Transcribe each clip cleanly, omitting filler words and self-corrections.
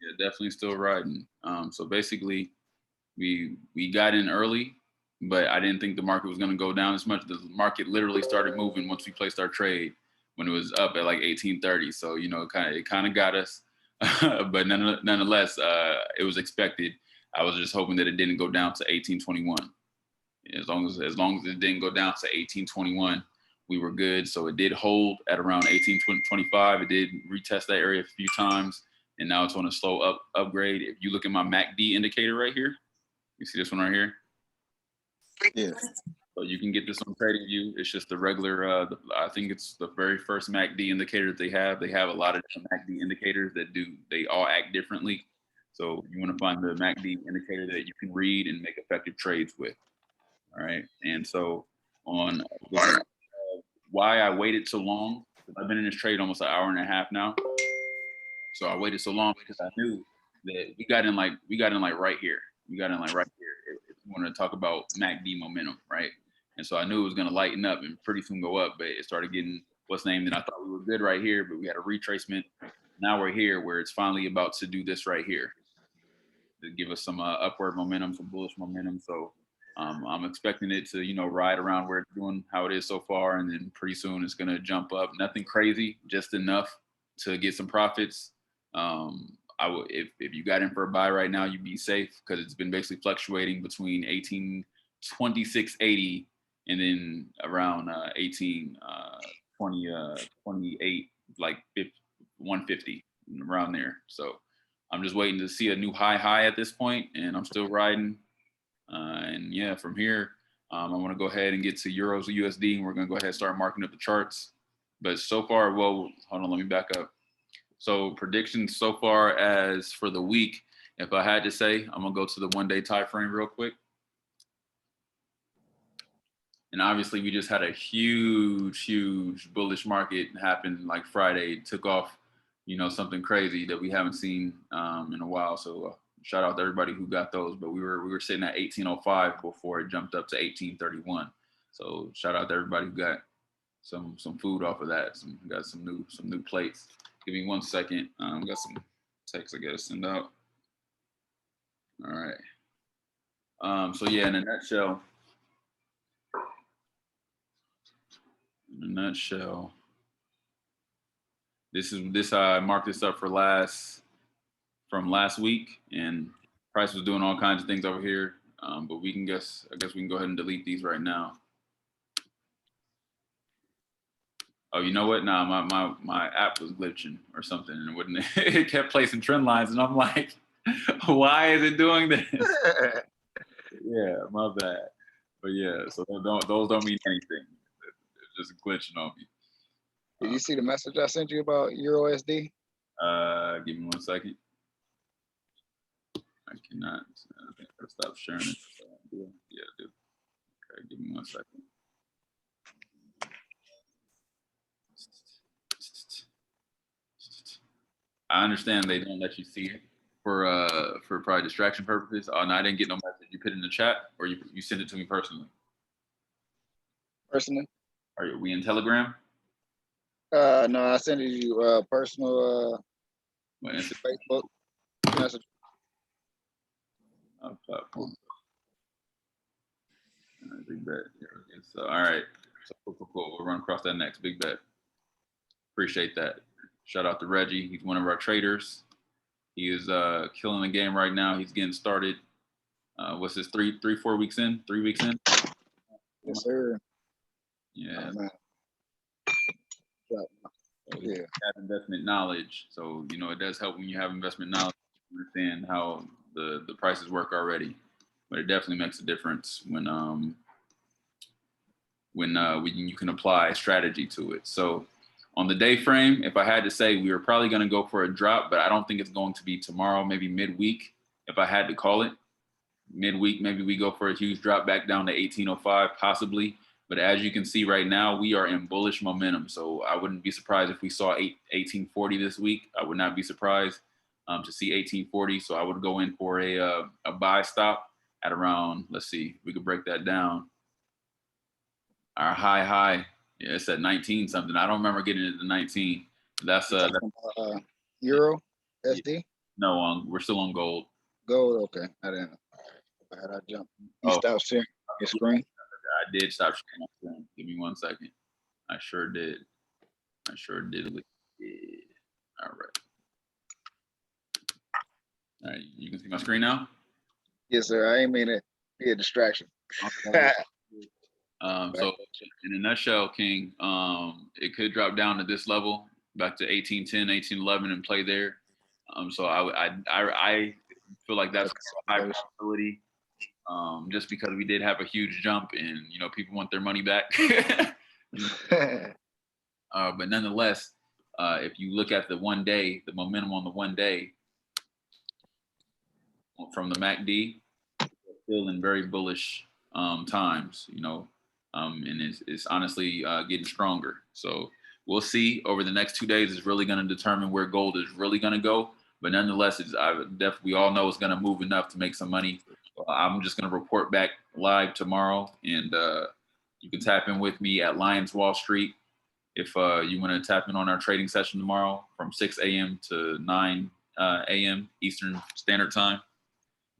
Yeah, definitely still riding. So basically, we got in early, but I didn't think the market was going to go down as much. The market literally started moving once we placed our trade when it was up at like 1830. So you know, it kind of got us, but nonetheless, it was expected. I was just hoping that it didn't go down to 1821. As long as it didn't go down to 1821, we were good. So it did hold at around 1825. It did retest that area a few times, and now it's on a slow upgrade. If you look at my MACD indicator right here, you see this one right here? Yeah. So you can get this on TradingView. It's just the regular, I think it's the very first MACD indicator that they have. They have a lot of different MACD indicators they all act differently. So you want to find the MACD indicator that you can read and make effective trades with. All right. And so on why I waited so long, I've been in this trade almost an hour and a half now. So I waited so long because I knew that we got in like right here. We got in like right here. If you want to talk about MACD momentum, right? And so I knew it was going to lighten up and pretty soon go up, but it started getting what's named, and I thought we were good right here, but we had a retracement. Now we're here where it's finally about to do this right here to give us some upward momentum, some bullish momentum. So I'm expecting it to, you know, ride around where it's doing how it is so far, and then pretty soon it's going to jump up. Nothing crazy, just enough to get some profits. I would, if you got in for a buy right now, you'd be safe because it's been basically fluctuating between 1826.80 and then around 28, like 150 around there. So I'm just waiting to see a new high at this point, and I'm still riding. And yeah, from here, I want to go ahead and get to euros or USD, and we're going to go ahead and start marking up the charts. But so far, well, hold on, let me back up. So predictions so far as for the week, if I had to say, I'm gonna go to the 1 day time frame real quick. And obviously we just had a huge bullish market happen like Friday. It took off, you know, something crazy that we haven't seen in a while. So shout out to everybody who got those. But we were sitting at 1805 before it jumped up to 1831. So shout out to everybody who got some food off of that. Got some new plates. Give me 1 second. Got some text I gotta send out. All right. So yeah, in a nutshell, this I marked this up for from last week, and price was doing all kinds of things over here. But I guess we can go ahead and delete these right now. Oh, you know what? Nah, my app was glitching or something, and it wouldn't. It kept placing trend lines, and I'm like, why is it doing this? Yeah, my bad. But yeah, so those don't mean anything. It's just glitching on me. Did you see the message I sent you about EURUSD? Give me 1 second. I cannot. I think I stop sharing it. Yeah, I do. Okay, give me 1 second. I understand they don't let you see it for probably distraction purposes. Oh no, I didn't get no message. You put it in the chat, or you sent it to me personally? Personally. Are we in No, I sent it to you personal Facebook message. Platform. All right, big bet. So all right. So cool. We'll run across that next. Big bet. Appreciate that. Shout out to Reggie. He's one of our traders. He is killing the game right now. He's getting started. What's this? 4 weeks in? 3 weeks in? Yes, sir. Yeah. Oh, so yeah. Have investment knowledge. So you know it does help when you have investment knowledge to understand how the prices work already. But it definitely makes a difference when you can apply strategy to it. So on the day frame, if I had to say, we were probably going to go for a drop, but I don't think it's going to be tomorrow, maybe midweek. If I had to call it midweek, maybe we go for a huge drop back down to 1805, possibly. But as you can see right now, we are in bullish momentum. So I wouldn't be surprised if we saw 1840 this week. I would not be surprised to see 1840. So I would go in for a buy stop at around, let's see, we could break that down. Our high, yeah, it's at 19 something. I don't remember getting it to 19. That's Euro, yeah, SD, no, we're still on gold. gold. Okay, I didn't know. I had I jumped. You Oh, stopped sharing your yeah, screen. I did stop sharing my screen. Give me 1 second. I sure did. I sure did. Yeah. All right. All right. You can see my screen now. Yes, sir. I ain't mean to be a distraction. Okay. So in a nutshell, King, it could drop down to this level, back to 1810, 1811, and play there. So I feel like that's a high probability, just because we did have a huge jump, and people want their money back. But nonetheless, if you look at the 1 day, the momentum on the 1 day from the MACD, still in very bullish times, and it's honestly getting stronger. So we'll see over the next 2 days. Is really going to determine where gold is really going to go. But nonetheless, we all know it's going to move enough to make some money. I'm just going to report back live tomorrow, and you can tap in with me at Lions Wall Street if you want to tap in on our trading session tomorrow from 6 a.m. to 9 a.m. Eastern Standard Time.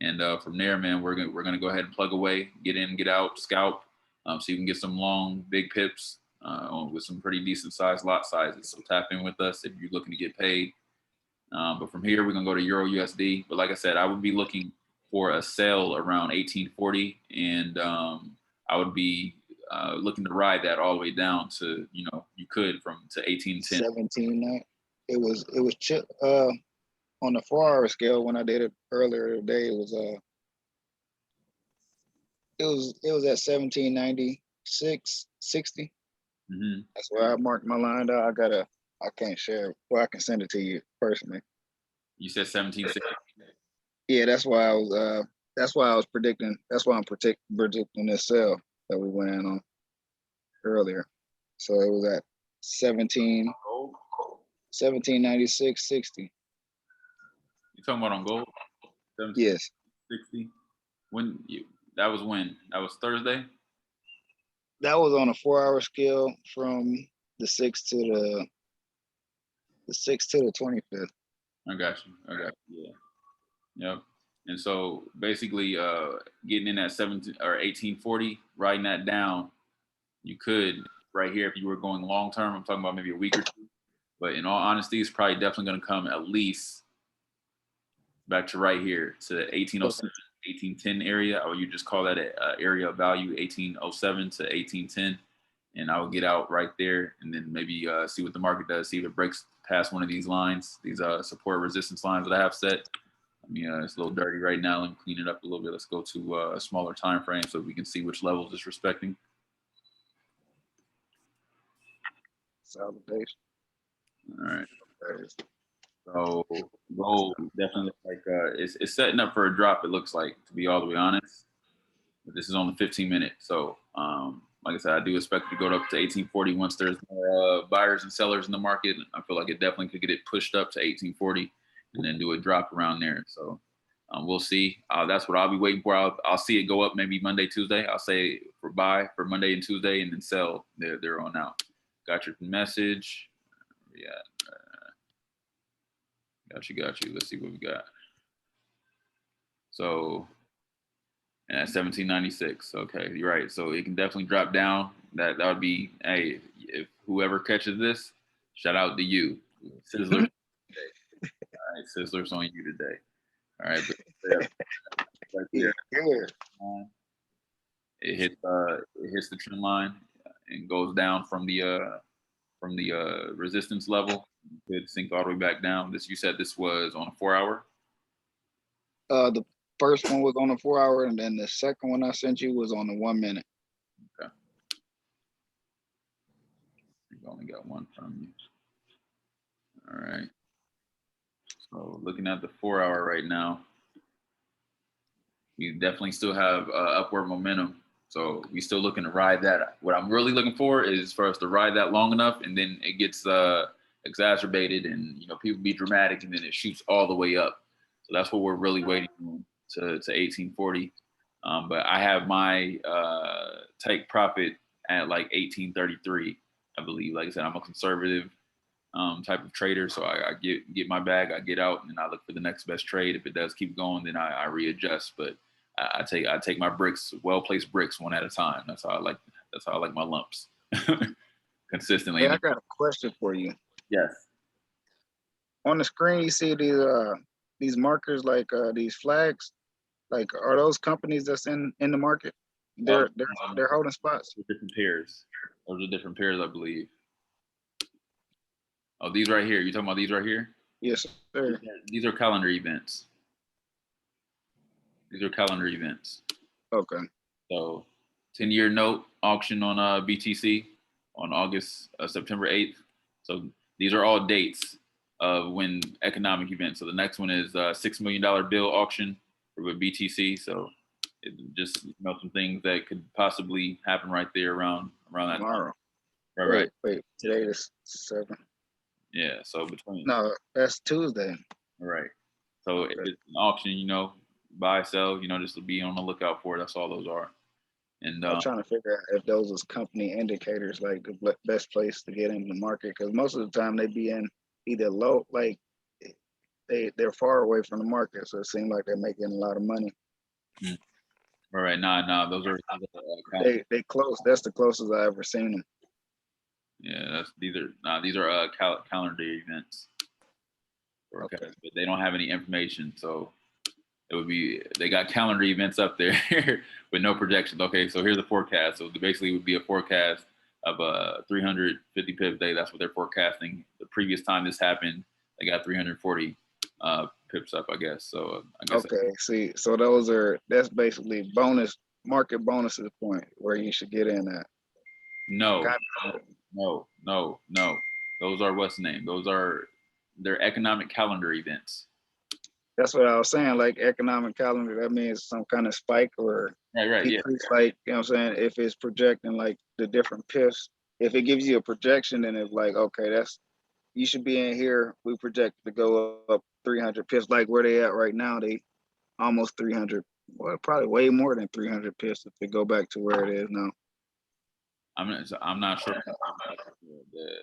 And from there, man, we're gonna go ahead and plug away, get in, get out, scalp, so you can get some long, big pips with some pretty decent sized lot sizes. So tap in with us if you're looking to get paid. But from here, we're gonna go to Euro USD. But like I said, I would be looking for a sell around 1840, and I would be looking to ride that all the way down to you could to 1810. 17. It was on the 4-hour scale when I did it earlier today. It was at 1796.60. Mm-hmm. That's where I marked my line out. I can't share. Well, I can send it to you personally. You said 1760. Yeah, that's why I was predicting. That's why I'm predicting this sell that we went in on earlier. So it was at 1796.60. You talking about on gold? Yes. 60. That was Thursday. That was on a 4-hour scale from the 6th to the 25th. I got you. Yeah. Yep. And so basically, getting in at 17 or 1840, writing that down, you could right here if you were going long term. I'm talking about maybe a week or two. But in all honesty, it's probably definitely going to come at least back to right here to 1807, 1810 area. Or you just call that an area of value, 1807 to 1810. And I will get out right there and then maybe see what the market does, see if it breaks past one of these lines, these support resistance lines that I have set. I mean, it's a little dirty right now. Let me clean it up a little bit. Let's go to a smaller time frame so we can see which levels it's respecting. Salvation. All right. So gold definitely looks like it's setting up for a drop. It looks like, to be all the way honest. But this is on the 15-minute. So like I said, I do expect it to go up to 1840 once there's more buyers and sellers in the market. I feel like it definitely could get it pushed up to 1840 and then do a drop around there. So we'll see. That's what I'll be waiting for. I'll see it go up maybe Monday, Tuesday. I'll say for buy for Monday and Tuesday, and then sell there on out. Got your message. Yeah. Got you. Let's see what we got. So, and at 1796. Okay, you're right. So it can definitely drop down. That would be, hey, if whoever catches this, shout out to you. Sizzler. All right, Sizzler's on you today. All right, but right there. It hits the trend line and goes down from the resistance level. It could sink all the way back down. You said this was on a 4-hour? The first one was on a 4-hour, and then the second one I sent you was on the 1 minute. Okay. You've only got one from you. All right. So looking at the 4-hour right now, we definitely still have upward momentum. So we still looking to ride that. What I'm really looking for is for us to ride that long enough, and then it gets exacerbated, and people be dramatic, and then it shoots all the way up. So that's what we're really waiting on to 1840. But I have my take profit at like 1833, I believe. Like I said, I'm a conservative. type of trader. So I get my bag, I get out, and then I look for the next best trade. If it does keep going, then I readjust. But I take my bricks, well placed bricks, one at a time. That's how I like my lumps consistently. Hey, I got a question for you. Yes. On the screen, you see these markers, like these flags. Like, are those companies that's in the market? They're holding spots. Different pairs. Those are different pairs, I believe. Oh, these right here. You talking about these right here? Yes, sir. These are calendar events. These are calendar events. Okay. So 10-year note auction on BTC on September 8th. So these are all dates of when economic events. So the next one is $6 million bill auction with BTC. So it just, you know, some things that could possibly happen right there around that Tomorrow. time. Right. Wait. Today is 7. Yeah. So between. No, that's Tuesday. Right. So if it's an auction, you know, buy, sell, you know, just to be on the lookout for it. That's all those are. And I'm trying to figure out if those was company indicators, like the best place to get into the market, because most of the time they be in either low, like they're far away from the market, so it seems like they're making a lot of money. All right, nah, those are they close. That's the closest I ever seen them. Yeah, these are calendar events. Okay. But they don't have any information, so it would be, they got calendar events up there with no projections. Okay, so here's the forecast. So basically, it would be a forecast of a 350 pip day. That's what they're forecasting. The previous time this happened, they got 340 pips up, I guess. So I guess. Okay, see, so that's basically market bonuses point where you should get in at. No. Those are what's the name? They're economic calendar events. That's what I was saying. Like economic calendar, that means some kind of spike or right, yeah. Like, you know what I'm saying? If it's projecting like the different pips, if it gives you a projection, then it's like, okay, you should be in here. We project to go up 300 pips, like where they at right now. They almost 300. Well, probably way more than 300 pips if they go back to where it is now. I'm not sure the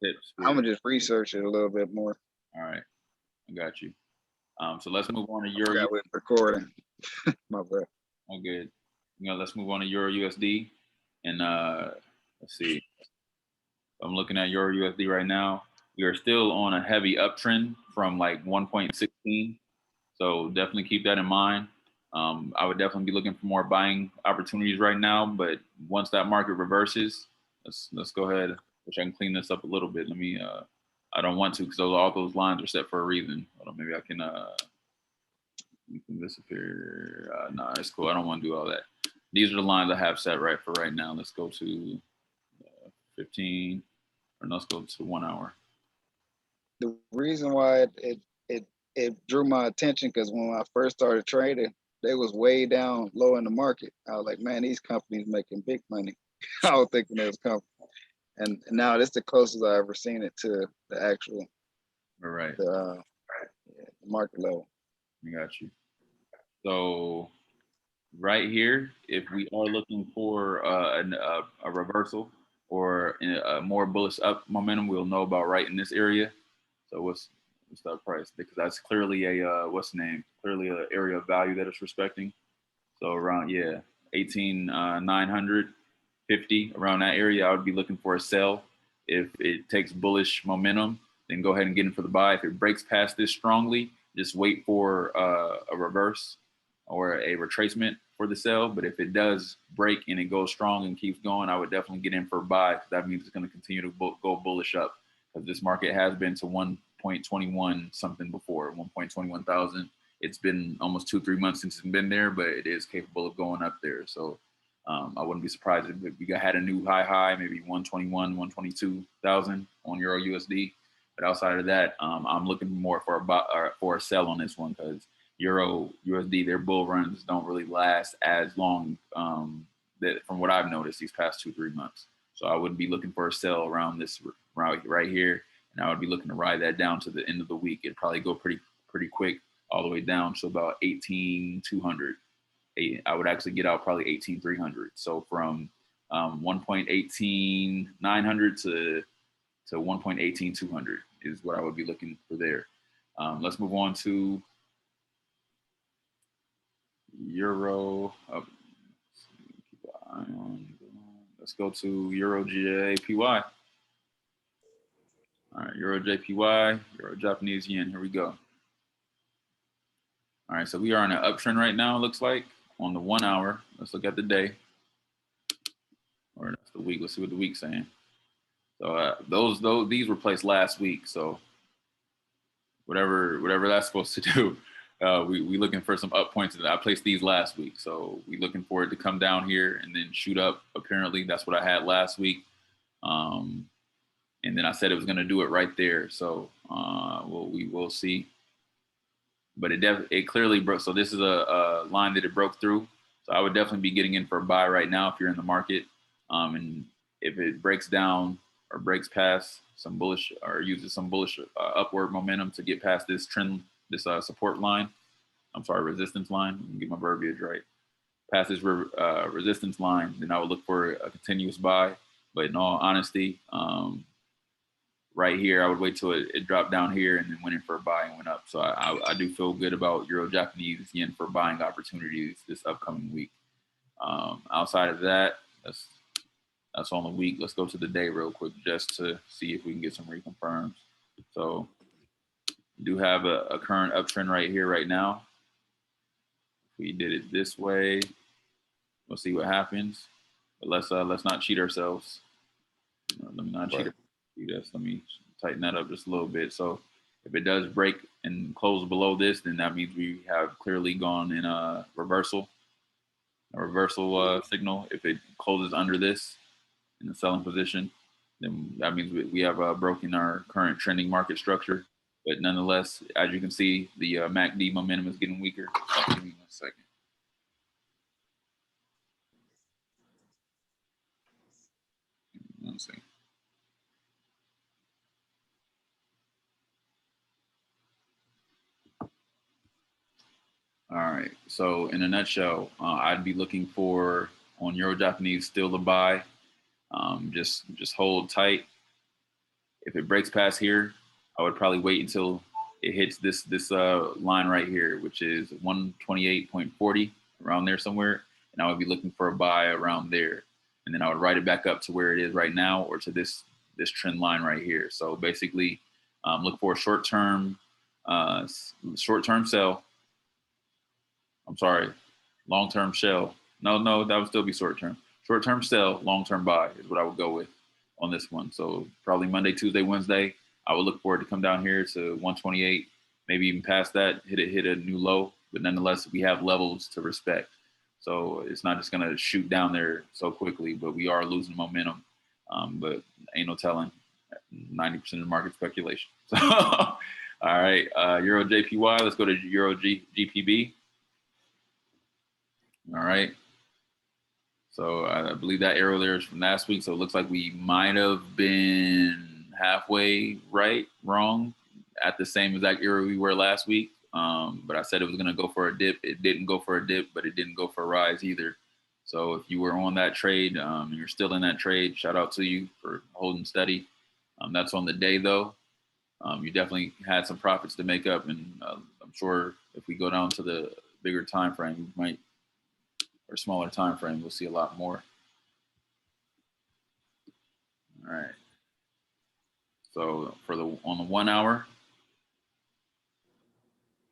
pips. I'm gonna just research it a little bit more. All right, I got you. So let's move on to Euro. Yeah, we're recording. My bad. Oh, good. You know, let's move on to Euro USD, and let's see. I'm looking at Euro USD right now. We are still on a heavy uptrend from like 1.16, so definitely keep that in mind. I would definitely be looking for more buying opportunities right now, but once that market reverses, let's go ahead. Which I can clean this up a little bit. Let me. I don't want to because all those lines are set for a reason. Hold on, maybe I can. You can disappear. Nah, it's cool. I don't want to do all that. These are the lines I have set right for right now. Let's go to 15, or let's go to 1 hour. The reason why it drew my attention because when I first started trading, they was way down low in the market. I was like, man, these companies making big money. I was thinking it was company. And now this is the closest I ever seen it to the actual the market level. I got you. So right here, if we are looking for a reversal or a more bullish up momentum, we'll know about right in this area. So what's that price? Because that's clearly a clearly an area of value that it's respecting. So around 18,950, around that area, I would be looking for a sell. If it takes bullish momentum, then go ahead and get in for the buy. If it breaks past this strongly, just wait for a reverse or a retracement for the sell. But if it does break and it goes strong and keeps going, I would definitely get in for a buy. That means it's going to continue to go bullish up, because this market has been to 1.21 something before, 1.21 thousand. It's been almost 2-3 months since it's been there, but it is capable of going up there. So I wouldn't be surprised if we had a new high, maybe 121, 122,000 on Euro USD. But outside of that, I'm looking more for a sell on this one, because Euro USD, their bull runs don't really last as long from what I've noticed these past 2-3 months. So I would be looking for a sell around this right here, and I would be looking to ride that down to the end of the week. It'd probably go pretty quick all the way down to about 18,200. I would actually get out probably 18,300. So from 1.18900 to 1.18200 is what I would be looking for there. Let's move on to Euro. Let's go to Euro JPY. All right, Euro JPY, Euro Japanese Yen. Here we go. All right, so we are on an uptrend right now, it looks like, on the 1 hour. Let's look at the day. Or that's the week. Let's see what the week's saying. So these were placed last week. So whatever that's supposed to do, we looking for some up points. I placed these last week. So we looking for it to come down here and then shoot up. Apparently, that's what I had last week. And then I said it was going to do it right there. So we will see. But it clearly broke. So this is a line that it broke through. So I would definitely be getting in for a buy right now if you're in the market. And if it breaks down or breaks past some bullish or uses some bullish upward momentum to get past this trend, this support line. I'm sorry, resistance line. Let me get my verbiage right. Past this resistance line, then I would look for a continuous buy. But in all honesty, right here, I would wait till it dropped down here and then went in for a buy and went up. So I do feel good about Euro Japanese Yen for buying opportunities this upcoming week. Outside of that, that's on the week. Let's go to the day real quick just to see if we can get some reconfirms. So we do have a current uptrend right here, right now. If we did it this way, we'll see what happens. But let's not cheat ourselves. Let me not cheat. Let me tighten that up just a little bit. So if it does break and close below this, then that means we have clearly gone in a reversal signal. If it closes under this in the selling position, then that means we have broken our current trending market structure. But nonetheless, as you can see, the MACD momentum is getting weaker. Give me 1 second. One second. All right. So in a nutshell, I'd be looking for on Euro Japanese still to buy. Just hold tight. If it breaks past here, I would probably wait until it hits this line right here, which is 128.40, around there somewhere, and I would be looking for a buy around there, and then I would ride it back up to where it is right now or to this trend line right here. So basically, look for a short-term sell. I'm sorry, long-term sell. No, that would still be short-term. Short-term sell, long-term buy is what I would go with on this one. So probably Monday, Tuesday, Wednesday, I would look for it to come down here to 128, maybe even past that, hit a new low. But nonetheless, we have levels to respect. So it's not just going to shoot down there so quickly, but we are losing momentum. But ain't no telling. 90% of the market speculation. So, all right, Euro JPY. Let's go to Euro GPB. All right. So I believe that arrow there is from last week. So it looks like we might have been halfway right, wrong, at the same exact arrow we were last week. But I said it was going to go for a dip. It didn't go for a dip, but it didn't go for a rise either. So if you were on that trade, and you're still in that trade, shout out to you for holding steady. That's on the day, though. You definitely had some profits to make up. And I'm sure if we go down to the bigger time frame, we might, or smaller time frame, we'll see a lot more. All right. So on the 1 hour,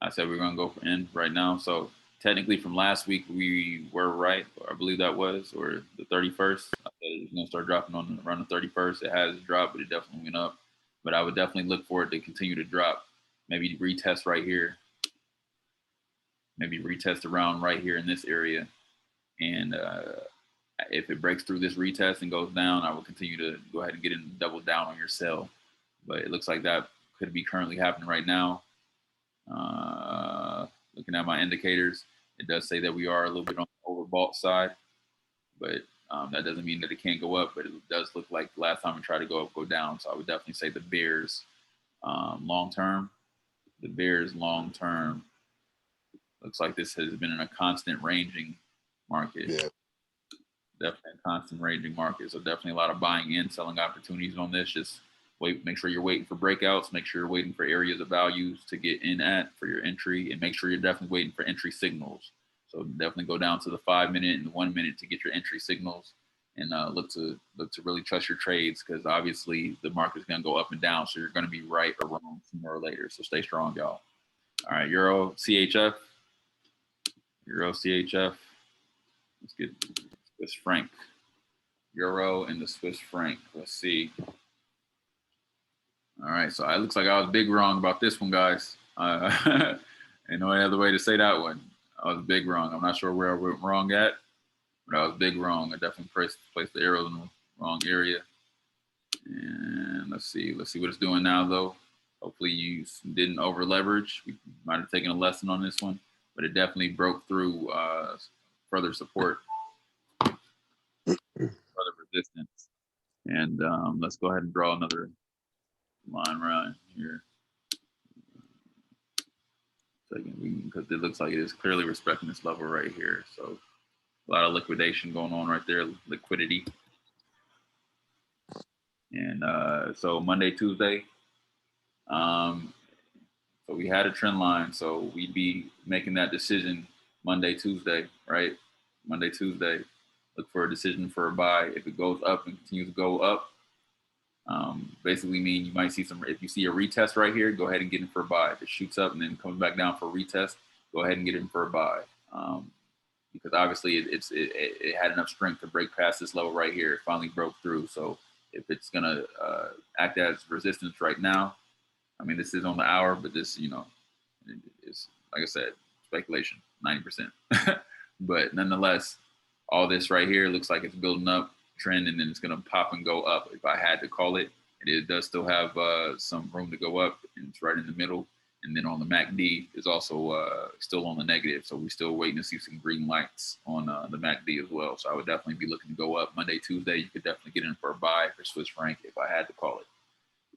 I said we're gonna go for in right now. So technically from last week we were right, I believe that was, or the 31st. I said it was gonna start dropping on around the 31st. It has dropped, but it definitely went up. But I would definitely look for it to continue to drop. Maybe retest right here. Maybe retest around right here in this area. And if it breaks through this retest and goes down, I will continue to go ahead and get in and double down on your sell. But it looks like that could be currently happening right now. Looking at my indicators, it does say that we are a little bit on the overbought side, but that doesn't mean that it can't go up, but it does look like last time we tried to go up, go down. So I would definitely say the bears long-term. The bears long-term looks like this has been in a constant ranging market. Yeah. Definitely a constant ranging market. So definitely a lot of buying in, selling opportunities on this. Just make sure you're waiting for breakouts, make sure you're waiting for areas of values to get in at for your entry, and make sure you're definitely waiting for entry signals. So definitely go down to the 5 minute and the 1 minute to get your entry signals, and look to really trust your trades, because obviously the market's going to go up and down, so you're going to be right or wrong sooner or later. So stay strong, y'all. All right, Euro CHF. Let's get Swiss franc. Euro and the Swiss franc. Let's see. All right, so it looks like I was big wrong about this one, guys. And no other way to say that one. I was big wrong. I'm not sure where I went wrong at, but I was big wrong. I definitely placed the arrows in the wrong area. And let's see what it's doing now, though. Hopefully you didn't over leverage. We might have taken a lesson on this one, but it definitely broke through further support, further resistance. And let's go ahead and draw another line around here. Because it looks like it is clearly respecting this level right here. So a lot of liquidation going on right there, liquidity. And so Monday, Tuesday, so we had a trend line. So we'd be making that decision Monday, Tuesday, right? Monday, Tuesday, look for a decision for a buy. If it goes up and continues to go up, basically mean you might see some, if you see a retest right here, go ahead and get in for a buy. If it shoots up and then comes back down for a retest, go ahead and get in for a buy. Because obviously it had enough strength to break past this level right here. It finally broke through. So if it's gonna act as resistance right now, I mean, this is on the hour, but this, it's, like I said, speculation, 90%. But nonetheless, all this right here looks like it's building up trend, and then it's going to pop and go up. If I had to call it, it does still have some room to go up, and it's right in the middle. And then on the MACD is also still on the negative. So we're still waiting to see some green lights on the MACD as well. So I would definitely be looking to go up Monday, Tuesday. You could definitely get in for a buy for Swiss franc if I had to call it.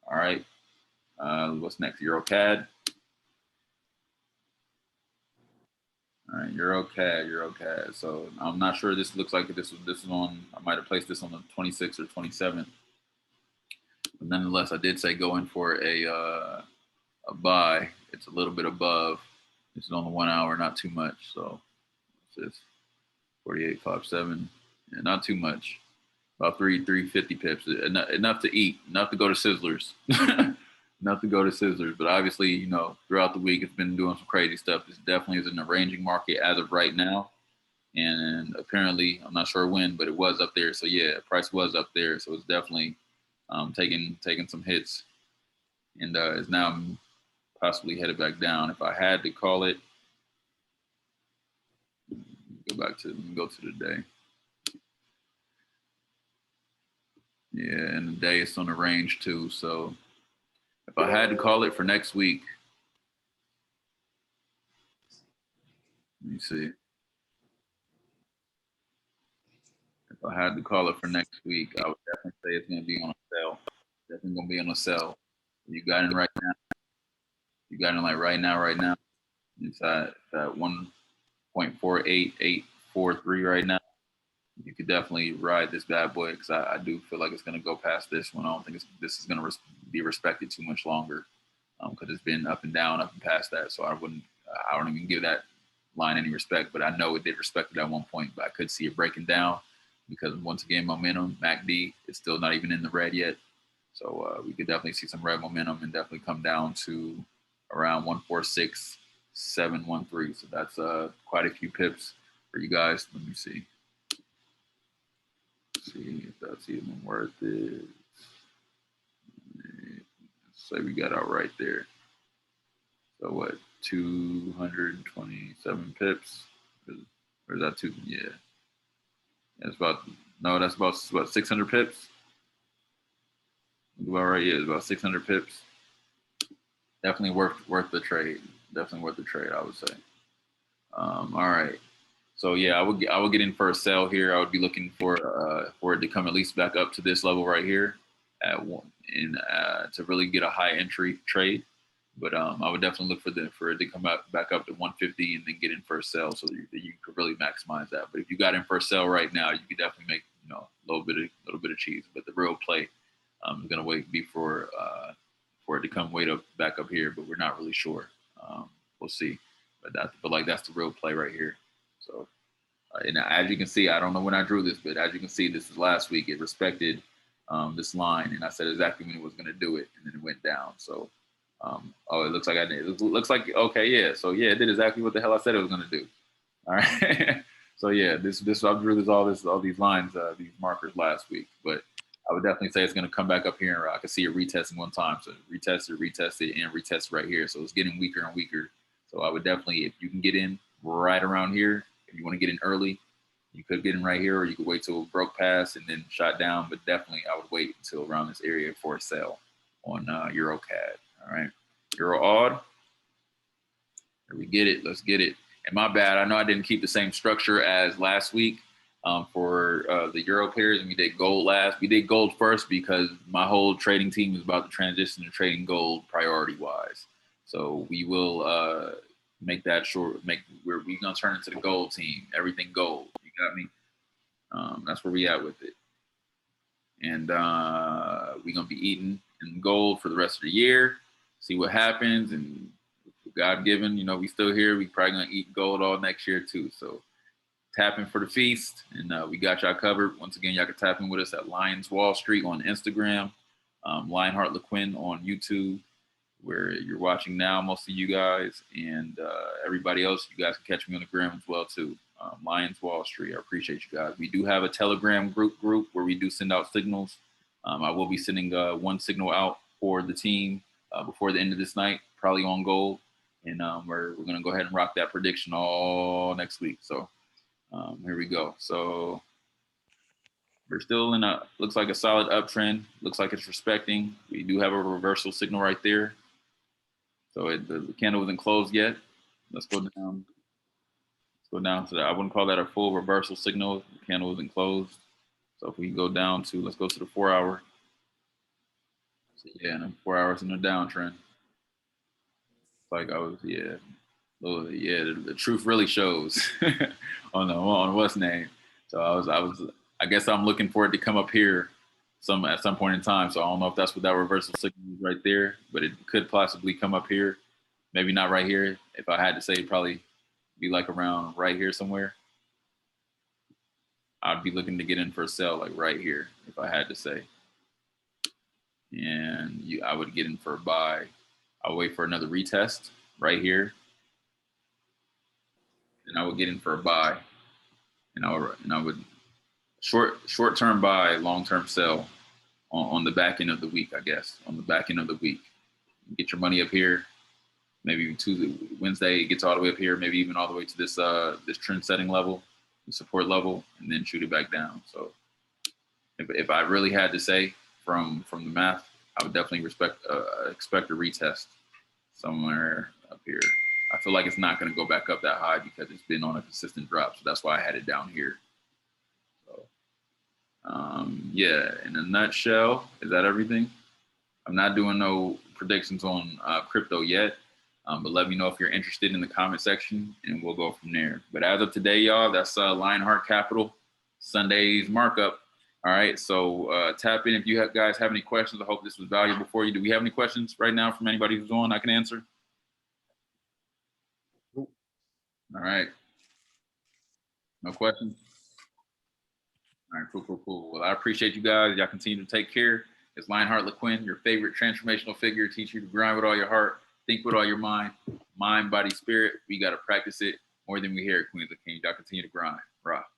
All right. What's next? Euro CAD. All right, Euro CAD. So I'm not sure. This looks like this is on. I might have placed this on the 26th or 27th. But nonetheless, I did say go in for a buy. It's a little bit above. This is on the 1 hour, not too much. So it's 48.57. Yeah, not too much. About 350 pips. Enough to eat. Enough to go to Sizzlers. Enough to go to Sizzlers. But obviously, throughout the week, it's been doing some crazy stuff. This definitely is in a ranging market as of right now. And apparently, I'm not sure when, but it was up there. So yeah, price was up there. So it's definitely taking some hits, and is now possibly headed back down. If I had to call it, go to the day. Yeah, and the day is on the range too. So if I had to call it for next week, let me see. If I had to call it for next week, I would definitely say it's going to be on a sell. Definitely going to be on a sell. You got in right now. You got in like right now. It's at 1.48843 right now. You could definitely ride this bad boy, because I do feel like it's going to go past this one. I don't think this is going to be respected too much longer, because it's been up and down, up and past that. So I don't even give that line any respect, but I know it did respect it at one point, but I could see it breaking down, because once again, momentum, MACD is still not even in the red yet. So we could definitely see some red momentum and definitely come down to around 146.713. So that's quite a few pips for you guys. Let me see. See if that's even worth it. Say we got out right there. So what, 227 pips? Or is that two? Yeah. That's about 600 pips. About right, yeah, it's about 600 pips. Definitely worth the trade. Definitely worth the trade, I would say. All right. So yeah, I would get in for a sell here. I would be looking for it to come at least back up to this level right here at one, and to really get a high entry trade. But I would definitely look for it to come back up to 150 and then get in for a sell, so that you could really maximize that. But if you got in for a sell right now, you could definitely make a little bit of cheese. But the real play I'm gonna wait for it to come back up here, but we're not really sure. We'll see. But like that's the real play right here. So and as you can see, I don't know when I drew this, but as you can see, this is last week. It respected this line, and I said exactly when it was going to do it, and then it went down. So, oh, it looks like I did. It looks like okay, yeah. So yeah, it did exactly what the hell I said it was going to do. All right. So yeah, this I drew all these lines, these markers last week, but I would definitely say it's going to come back up here, and I can see it retesting one time. So retest it, and retest right here. So it's getting weaker and weaker. So I would definitely, if you can get in right around here, if you want to get in early, you could get in right here, or you could wait till it broke past and then shot down. But definitely, I would wait until around this area for a sell on EuroCAD. All right, Euro odd. Here we get it. Let's get it. And my bad. I know I didn't keep the same structure as last week for the Euro pairs, and we did gold last. We did gold first because my whole trading team is about to transition to trading gold priority-wise. So we will make that short. We're gonna turn into the gold team. Everything gold. You got me. That's where we at with it. And we're gonna be eating in gold for the rest of the year. See what happens. And God given, you know, we still here. We probably gonna eat gold all next year too. So tap in for the feast, and we got y'all covered. Once again, y'all can tap in with us at Lions Wall Street on Instagram, Lionheart LeQuinn on YouTube, where you're watching now, most of you guys, and everybody else. You guys can catch me on the gram as well too. Lions Wall Street. I appreciate you guys. We do have a Telegram group where we do send out signals. I will be sending one signal out for the team before the end of this night, probably on gold. And we're going to go ahead and rock that prediction all next week. So here we go. So we're still in looks like a solid uptrend. Looks like it's respecting. We do have a reversal signal right there. So the candle isn't closed yet. Let's go down. Let's go down to that. I wouldn't call that a full reversal signal. The candle isn't closed. So if we go down to, let's go to the 4 hour. So yeah, and 4 hours in the downtrend. Like I was, yeah. Oh, yeah, the truth really shows on what's name. So I guess I'm looking for it to come up here at some point in time. So I don't know if that's what that reversal signal is right there, but it could possibly come up here. Maybe not right here. If I had to say, it'd probably be like around right here somewhere. I'd be looking to get in for a sell like right here if I had to say. And I would get in for a buy. I'll wait for another retest right here. And I would get in for a buy, and I would short-term buy, long-term sell on the back end of the week, I guess. On the back end of the week, get your money up here. Maybe Tuesday, Wednesday, it gets all the way up here. Maybe even all the way to this this trend-setting level, the support level, and then shoot it back down. So if I really had to say from the math, I would definitely expect a retest somewhere up here. I feel like it's not going to go back up that high because it's been on a consistent drop. So that's why I had it down here. So, yeah, in a nutshell, is that everything? I'm not doing no predictions on crypto yet, but let me know if you're interested in the comment section, and we'll go from there. But as of today, y'all, that's Lionheart Capital, Sunday's markup. All right, so tap in if you guys have any questions. I hope this was valuable for you. Do we have any questions right now from anybody who's on I can answer? All right. No questions? All right, cool. Well, I appreciate you guys. Y'all continue to take care. It's Lionheart LeQuinn, your favorite transformational figure, teach you to grind with all your heart, think with all your mind, body, spirit. We got to practice it more than we hear it, Queens of Kings. Y'all continue to grind. Rock.